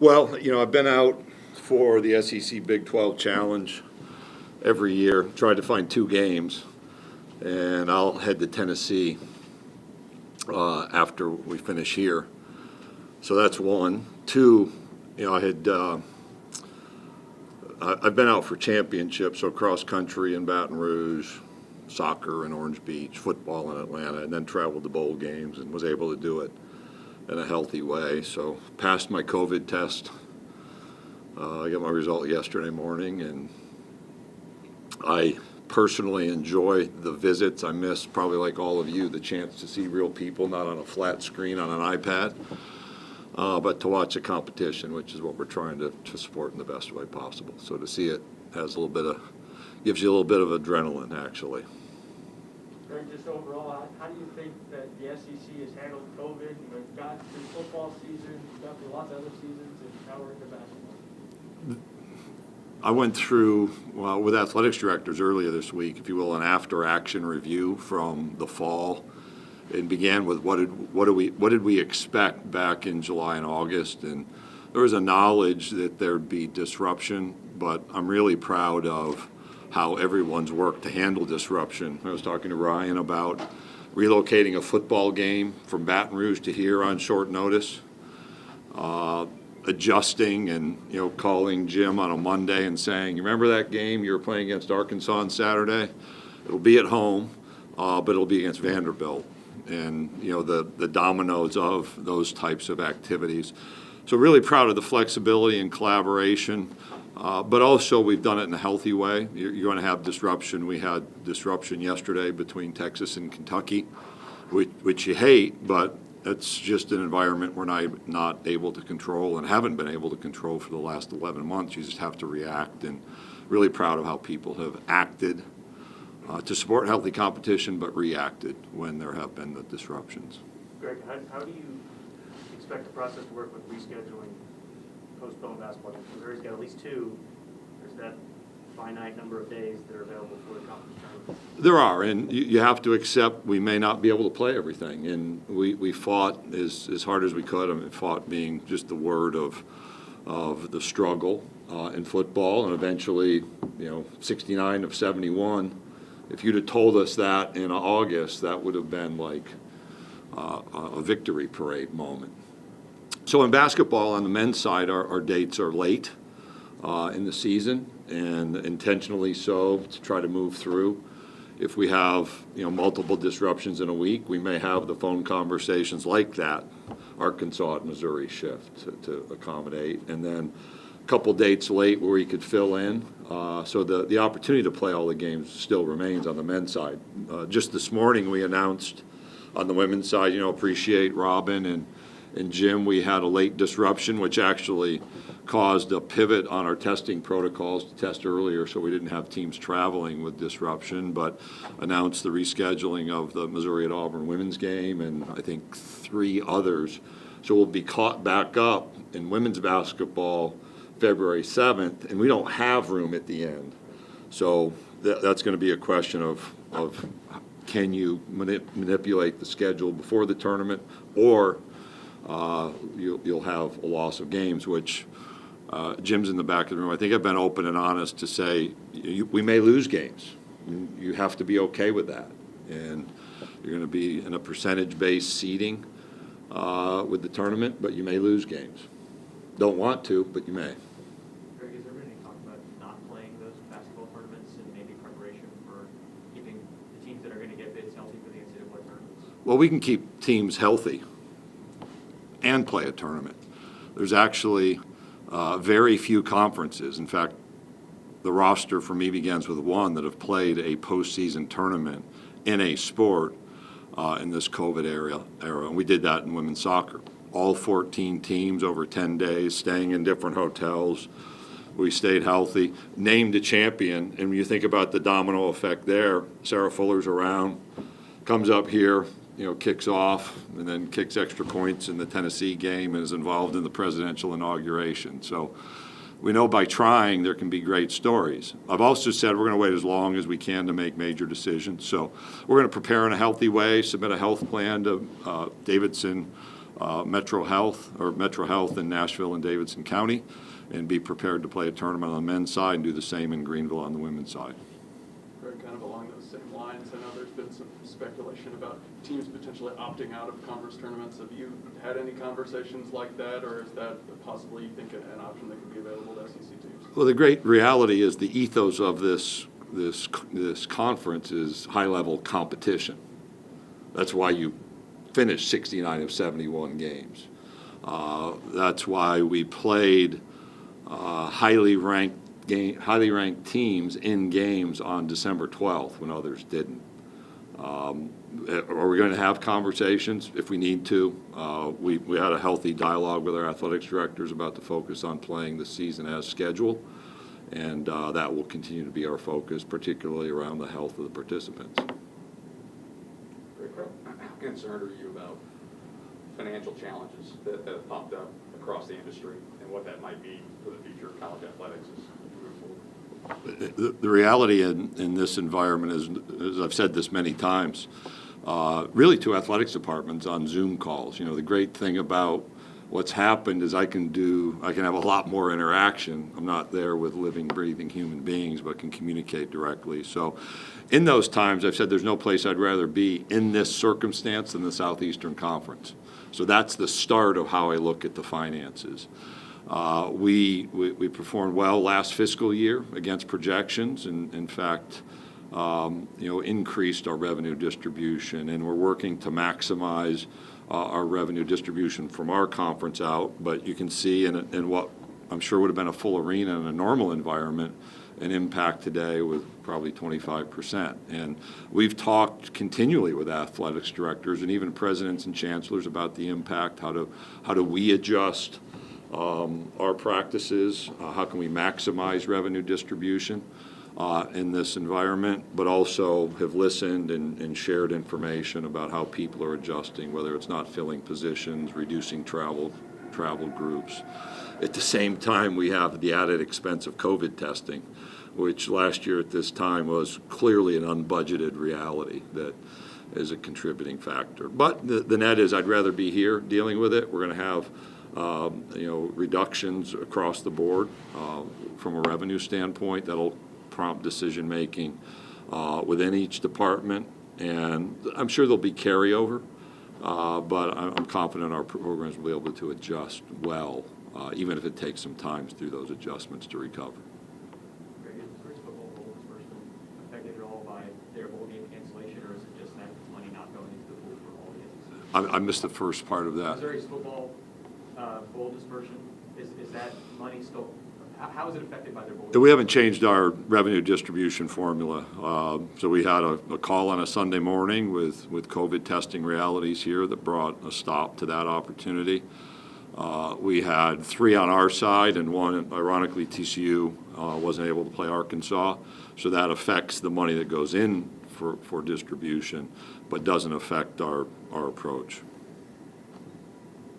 Well, I've been out for the SEC Big 12 Challenge every year, tried to find 2 games, and I'll head to Tennessee after we finish here. So that's one. Two, I've been out for championships, so cross country in Baton Rouge, soccer in Orange Beach, football in Atlanta, and then traveled to bowl games and was able to do it in a healthy way. So passed my COVID test. I got my result yesterday morning, and I personally enjoy the visits. I miss, probably like all of you, the chance to see real people, not on a flat screen on an iPad, but to watch a competition, which is what we're trying to support in the best way possible. So to see it gives you a little bit of adrenaline, actually. Greg, just overall, how do you think that the SEC has handled COVID? You've got through football season, you've got through lots of other seasons, and now we're into basketball. I went through, with athletics directors earlier this week, if you will, an after-action review from the fall. It began with what did we expect back in July and August, and there was a knowledge that there'd be disruption, but I'm really proud of how everyone's worked to handle disruption. I was talking to Ryan about relocating a football game from Baton Rouge to here on short notice, adjusting and calling Jim on a Monday and saying, "You remember that game you were playing against Arkansas on Saturday? It'll be at home, but it'll be against Vanderbilt." And the dominoes of those types of activities. So really proud of the flexibility and collaboration, but also we've done it in a healthy way. You're going to have disruption. We had disruption yesterday between Texas and Kentucky, which you hate, but it's just an environment we're not able to control and haven't been able to control for the last 11 months. You just have to react, and really proud of how people have acted to support healthy competition, but reacted when there have been the disruptions. Greg, how do you expect the process to work with rescheduling postponed basketball games? We've already got at least 2. There's that finite number of days that are available for the conference tournament. There are, and you have to accept we may not be able to play everything. And we fought as hard as we could. I mean, fought being just the word of the struggle in football, and eventually, 69 of 71. If you'd have told us that in August, that would have been like a victory parade moment. So in basketball, on the men's side, our dates are late in the season, and intentionally so, to try to move through. If we have multiple disruptions in a week, we may have the phone conversations like that Arkansas at Missouri shift to accommodate, and then a couple dates late where we could fill in. So the opportunity to play all the games still remains on the men's side. Just this morning we announced on the women's side, appreciate Robin and Jim, we had a late disruption, which actually caused a pivot on our testing protocols to test earlier, so we didn't have teams traveling with disruption, but announced the rescheduling of the Missouri at Auburn women's game and I think 3 others. So we'll be caught back up in women's basketball February 7th, and we don't have room at the end. So that's going to be a question of can you manipulate the schedule before the tournament, or you'll have a loss of games, which Jim's in the back of the room. I think I've been open and honest to say we may lose games. You have to be okay with that. And you're going to be in a percentage-based seeding with the tournament, but you may lose games. Don't want to, but you may. Greg, is there any talk about not playing those basketball tournaments and maybe preparation for keeping the teams that are going to get bids healthy for the NCAA tournaments? Well, we can keep teams healthy and play a tournament. There's actually very few conferences. In fact, the roster for me begins with 1 that have played a postseason tournament in a sport in this COVID era. And we did that in women's soccer. All 14 teams over 10 days, staying in different hotels. We stayed healthy, named a champion, and when you think about the domino effect there, Sarah Fuller's around, comes up here, kicks off, and then kicks extra points in the Tennessee game and is involved in the presidential inauguration. So we know by trying there can be great stories. I've also said we're going to wait as long as we can to make major decisions. So we're going to prepare in a healthy way, submit a health plan to Davidson Metro Health in Nashville and Davidson County, and be prepared to play a tournament on the men's side and do the same in Greenville on the women's side. Greg, kind of along those same lines, I know there's been some speculation about teams potentially opting out of conference tournaments. Have you had any conversations like that, or is that possibly, you think, an option that could be available to SEC teams? Well, the great reality is the ethos of this conference is high-level competition. That's why you finished 69 of 71 games. That's why we played highly ranked teams in games on December 12th when others didn't. Are we going to have conversations if we need to? We had a healthy dialogue with our athletics directors about the focus on playing the season as scheduled, and that will continue to be our focus, particularly around the health of the participants. How concerned are you about financial challenges that have popped up across the industry and what that might mean for the future of college athletics as we move forward? The reality in this environment is, as I've said this many times, really to athletics departments on Zoom calls. You know, the great thing about what's happened is I can have a lot more interaction. I'm not there with living, breathing human beings, but can communicate directly. So in those times, I've said there's no place I'd rather be in this circumstance than the Southeastern Conference. So that's the start of how I look at the finances. We performed well last fiscal year against projections, and in fact, increased our revenue distribution, and we're working to maximize our revenue distribution from our conference out. But you can see in what I'm sure would have been a full arena in a normal environment, an impact today with probably 25%. And we've talked continually with athletics directors and even presidents and chancellors about the impact. How do we adjust our practices? How can we maximize revenue distribution in this environment? But also have listened and shared information about how people are adjusting, whether it's not filling positions, reducing travel groups. At the same time, we have the added expense of COVID testing, which last year at this time was clearly an unbudgeted reality that is a contributing factor. But the net is I'd rather be here dealing with it. We're going to have reductions across the board from a revenue standpoint that'll prompt decision making within each department, and I'm sure there'll be carryover, but I'm confident our programs will be able to adjust well, even if it takes some time through those adjustments to recover. Greg, is the football bowl disbursement affected at all by their bowl game cancellation, or is it just that money not going into the pool for all the SEC? I missed the first part of that. Missouri's football bowl dispersion, is that money still, how is it affected by their bowl? We haven't changed our revenue distribution formula. So we had a call on a Sunday morning with COVID testing realities here that brought a stop to that opportunity. We had 3 on our side, and one, ironically, TCU wasn't able to play Arkansas. So that affects the money that goes in for distribution, but doesn't affect our approach.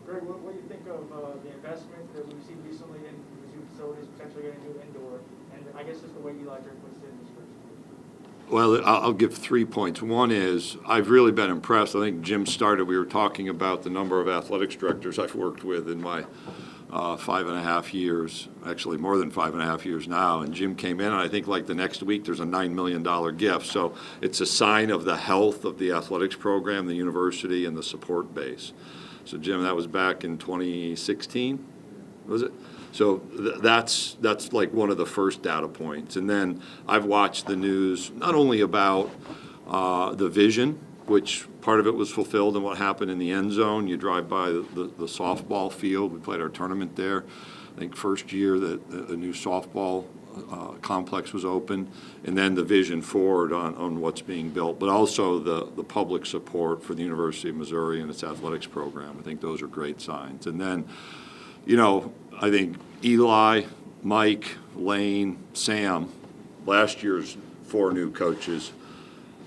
Greg, what do you think of the investment that we've seen recently in Mizzou facilities, potentially getting new indoor, and I guess just the way Eli Drake puts it in this first? Well, I'll give 3 points. One is I've really been impressed. I think Jim started, we were talking about the number of athletics directors I've worked with in my 5.5 years, actually more than 5.5 years now, and Jim came in, and I think like the next week there's a $9 million gift. So it's a sign of the health of the athletics program, the university, and the support base. So Jim, that was back in 2016, was it? So that's like one of the first data points. And then I've watched the news not only about the vision, which part of it was fulfilled in what happened in the end zone. You drive by the softball field. We played our tournament there. I think first year that a new softball complex was open, and then the vision forward on what's being built, but also the public support for the University of Missouri and its athletics program. I think those are great signs. And then, I think Eli, Mike, Lane, Sam, last year's 4 new coaches,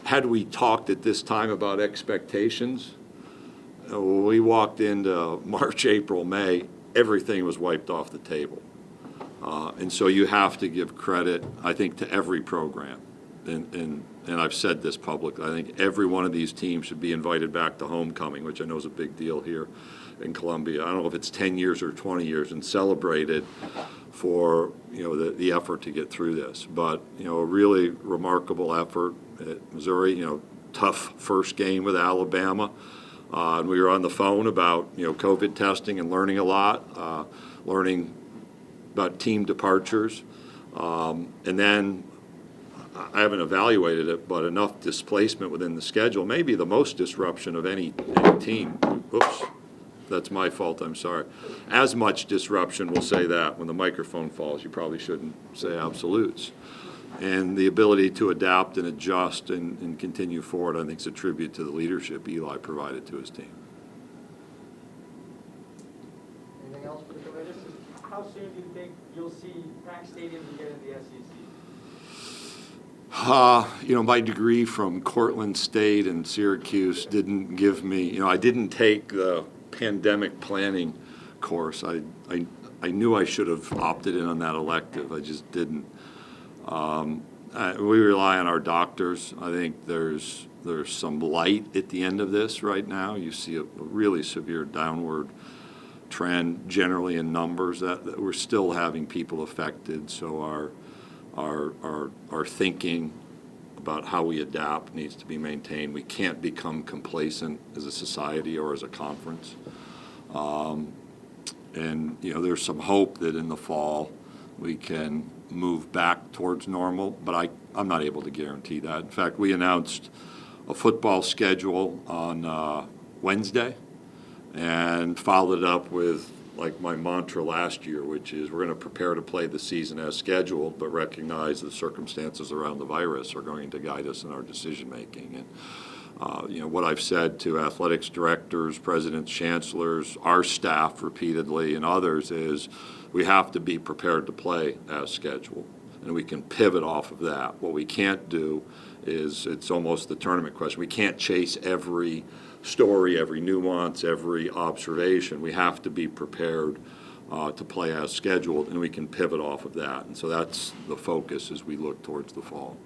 had we talked at this time about expectations, when we walked into March, April, May, everything was wiped off the table. And so you have to give credit, I think, to every program. And I've said this publicly. I think every one of these teams should be invited back to homecoming, which I know is a big deal here in Columbia. I don't know if it's 10 years or 20 years, and celebrated for, the effort to get through this. But, a really remarkable effort at Missouri, tough first game with Alabama. And we were on the phone about, COVID testing and learning a lot, learning about team departures. And then I haven't evaluated it, but enough displacement within the schedule, maybe the most disruption of any team. Oops, that's my fault, I'm sorry. As much disruption, we'll say that. When the microphone falls, you probably shouldn't say absolutes. And the ability to adapt and adjust and continue forward, I think, is a tribute to the leadership Eli provided to his team. Anything else for the committee? How soon do you think you'll see packed stadiums again in the SEC? My degree from Cortland State and Syracuse didn't give me, I didn't take the pandemic planning course. I knew I should have opted in on that elective. I just didn't. We rely on our doctors. I think there's some light at the end of this right now. You see a really severe downward trend generally in numbers that we're still having people affected. So our thinking about how we adapt needs to be maintained. We can't become complacent as a society or as a conference. And there's some hope that in the fall we can move back towards normal, but I'm not able to guarantee that. In fact, we announced a football schedule on Wednesday and followed it up with like my mantra last year, which is we're going to prepare to play the season as scheduled, but recognize the circumstances around the virus are going to guide us in our decision making. And what I've said to athletics directors, presidents, chancellors, our staff repeatedly, and others is we have to be prepared to play as scheduled, and we can pivot off of that. What we can't do is, it's almost the tournament question, we can't chase every story, every nuance, every observation. We have to be prepared to play as scheduled, and we can pivot off of that. And so that's the focus as we look towards the fall.